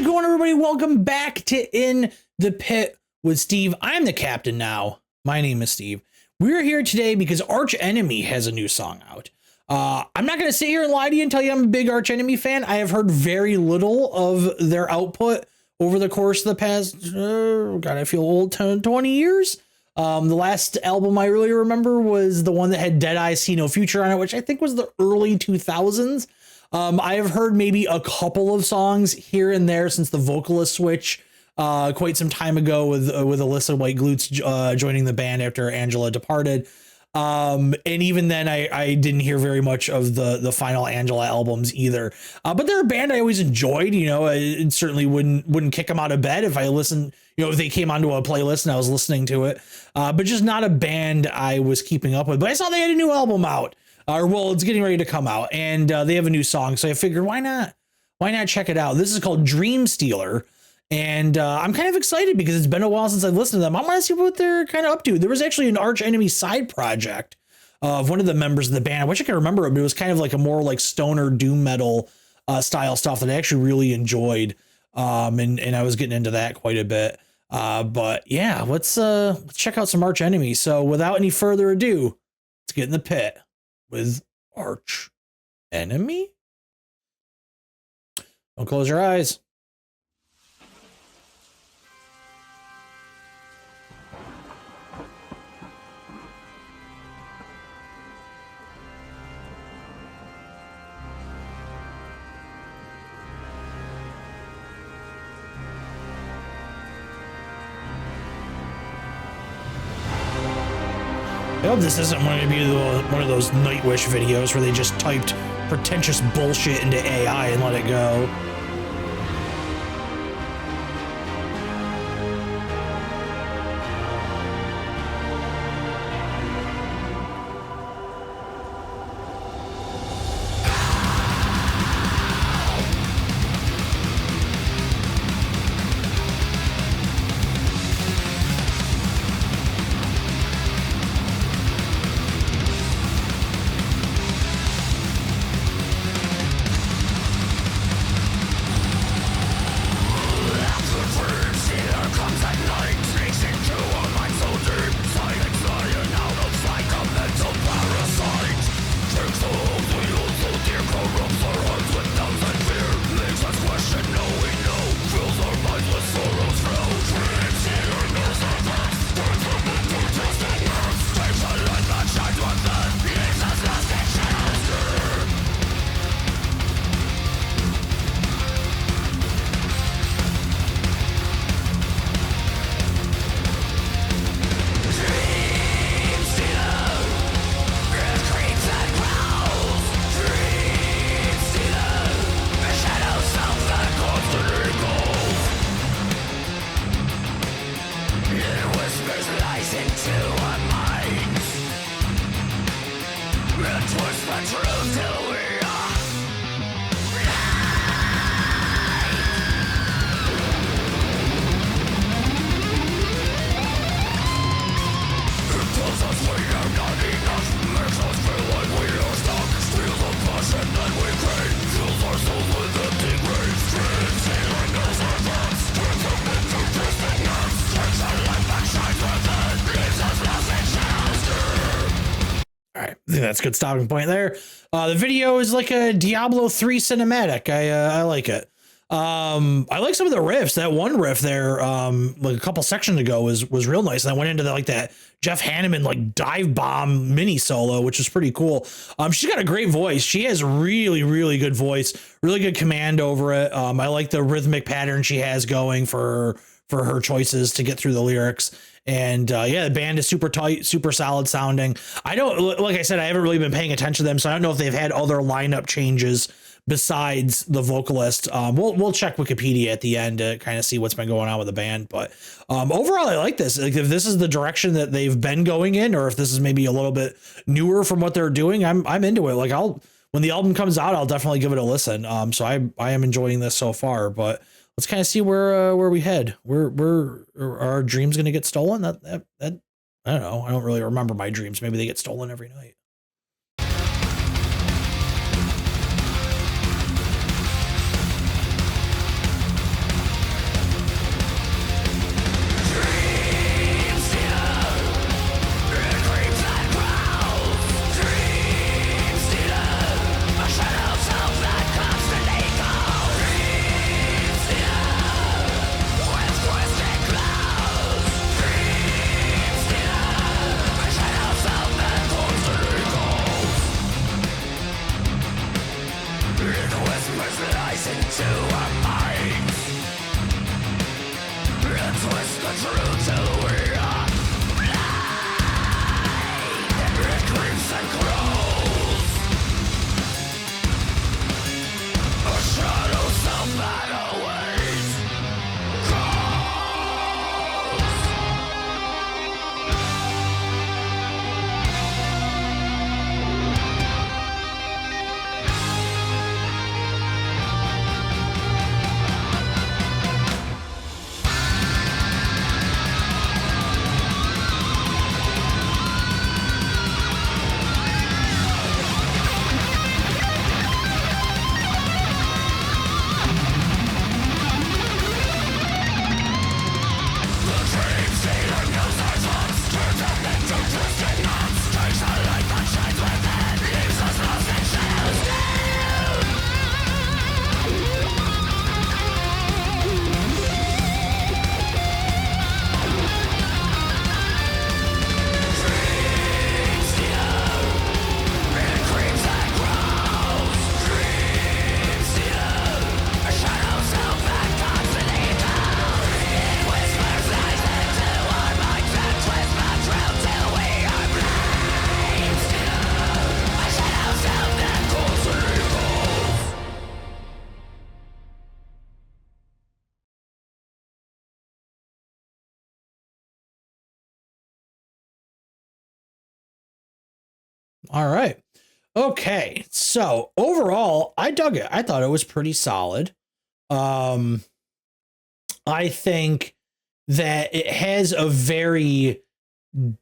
going, everybody? Welcome back to In the Pit with Steve. I'm the captain now. My name is Steve. We're here today because Arch Enemy has a new song out. I'm not going to sit here and lie to you and tell you I'm a big Arch Enemy fan. I have heard very little of their output over the course of the past, God, I feel old, 20 years. The last album I really remember was the one that had Dead Eyes See No Future on it, which I think was the early 2000s. I have heard maybe a couple of songs here and there since the vocalist switch quite some time ago with Alyssa White Glutes joining the band after Angela departed. And even then I didn't hear very much of the final Angela albums either. But they're a band I always enjoyed. You know, it certainly wouldn't kick them out of bed if I listened, you know, if they came onto a playlist and I was listening to it. But just not a band I was keeping up with. But I saw they had a new album out. Well, it's getting ready to come out, and they have a new song. So I figured, why not check it out? This is called Dream Stealer. And I'm kind of excited because it's been a while since I've listened to them. I want to see what they're kind of up to. There was actually an Arch Enemy side project of one of the members of the band. I wish I could remember it, but it was kind of like a more like stoner doom metal style stuff that I actually really enjoyed. And I was getting into that quite a bit. But yeah, let's check out some Arch Enemy. So without any further ado, let's get in the pit with Arch Enemy. Don't close your eyes. I hope this isn't going to be one of those Nightwish videos where they just typed pretentious bullshit into AI and let it go. That's a good stopping point there. The video is like a Diablo 3 cinematic. I like it. I like some of the riffs. That one riff there, like a couple sections ago was real nice. And I went into that Jeff Hanneman like dive bomb mini solo, which is pretty cool. She's got a great voice. She has really, really good voice, really good command over it. I like the rhythmic pattern she has going for her choices to get through the lyrics. And yeah, the band is super tight, super solid sounding. Like I said, I haven't really been paying attention to them, so I don't know if they've had other lineup changes besides the vocalist. We'll check Wikipedia at the end to kind of see what's been going on with the band. But overall, I like this. Like, if this is the direction that they've been going in, or if this is maybe a little bit newer from what they're doing, I'm into it. Like, when the album comes out, I'll definitely give it a listen. So I am enjoying this so far. But let's kind of see where we head. Where are our dreams going to get stolen? That I don't know. I don't really remember my dreams. Maybe they get stolen every night. All right. Okay. So overall, I dug it. I thought it was pretty solid. I think that it has a very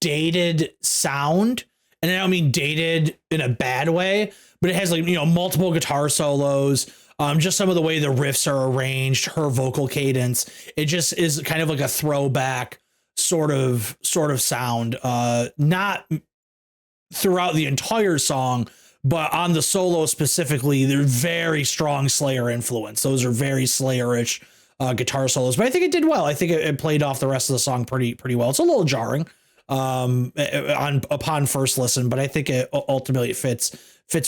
dated sound, and I don't mean dated in a bad way, but it has, like, multiple guitar solos. Just some of the way the riffs are arranged, her vocal cadence, it just is kind of like a throwback sort of sound. Not throughout the entire song, but on the solo specifically, they're very strong Slayer influence. Those are very Slayer-ish guitar solos, but I think it did well. I think it played off the rest of the song pretty well. It's a little jarring upon first listen, but I think it ultimately fits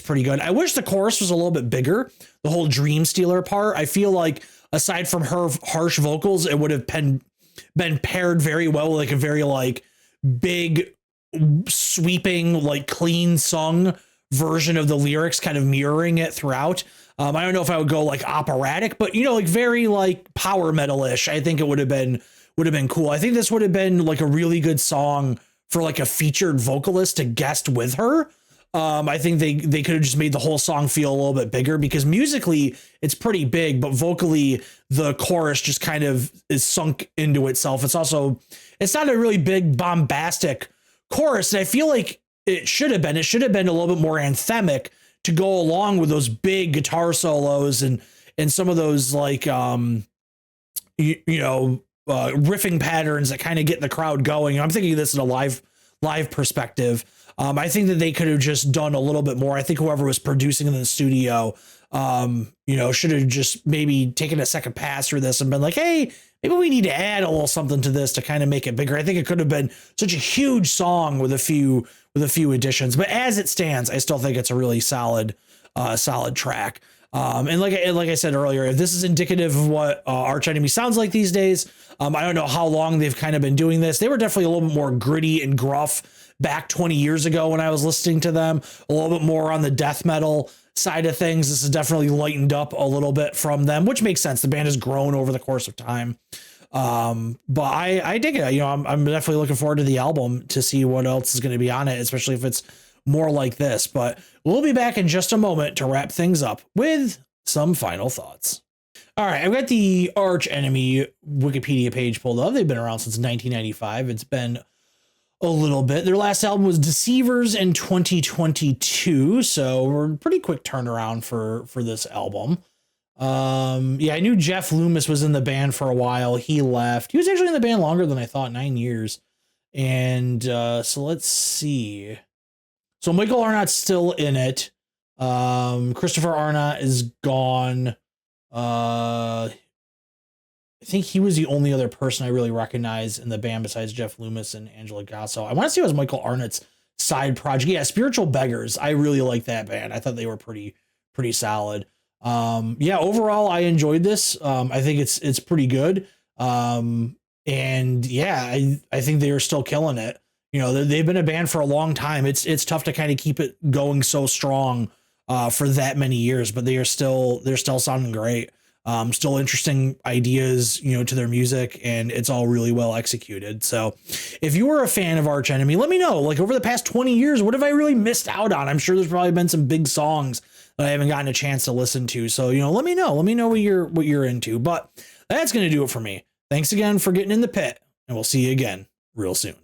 pretty good. I wish the chorus was a little bit bigger. The whole Dream Stealer part, I feel like aside from her harsh vocals, it would have been paired very well with like a very like big sweeping, like clean sung version of the lyrics, kind of mirroring it throughout. I don't know if I would go like operatic, but like very like power metal-ish. I think it would have been cool. I think this would have been like a really good song for like a featured vocalist to guest with her. I think they could have just made the whole song feel a little bit bigger, because musically it's pretty big, but vocally the chorus just kind of is sunk into itself. It's not a really big bombastic chorus, and I feel like it should have been a little bit more anthemic to go along with those big guitar solos and some of those like riffing patterns that kind of get the crowd going. I'm thinking of this in a live perspective. I think that they could have just done a little bit more. I think whoever was producing in the studio, should have just maybe taken a second pass through this and been like, hey, maybe we need to add a little something to this to kind of make it bigger. I think it could have been such a huge song with a few additions, but as it stands, I still think it's a really solid track. And like I said earlier, if this is indicative of what Arch Enemy sounds like these days, I don't know how long they've kind of been doing this. They were definitely a little bit more gritty and gruff back 20 years ago when I was listening to them, a little bit more on the death metal side of things. This has definitely lightened up a little bit from them, which makes sense. The band has grown over the course of time. But I dig it. I'm definitely looking forward to the album to see what else is going to be on it, especially if it's more like this. But we'll be back in just a moment to wrap things up with some final thoughts. All right, I've got the Arch Enemy Wikipedia page pulled up. They've been around since 1995. It's been a little bit. Their last album was Deceivers in 2022, so we're pretty quick turnaround for this album. I knew Jeff Loomis was in the band for a while. He left. He was actually in the band longer than I thought, 9 years. And so let's see. So Michael Arnott's still in it. Christopher Arnott is gone. I think he was the only other person I really recognize in the band besides Jeff Loomis and Angela Gasso. I want to see what was Michael Arnott's side project. Yeah, Spiritual Beggars. I really like that band. I thought they were pretty solid. Yeah, overall I enjoyed this. I think it's pretty good. And yeah, I think they are still killing it. You know, they've been a band for a long time. It's tough to kind of keep it going so strong for that many years, but they're still sounding great. Still interesting ideas, you know, to their music, and it's all really well executed. So if you were a fan of Arch Enemy, let me know, like, over the past 20 years, what have I really missed out on? I'm sure there's probably been some big songs that I haven't gotten a chance to listen to. So, you know, let me know what you're into. But that's going to do it for me. Thanks again for getting in the pit, and we'll see you again real soon.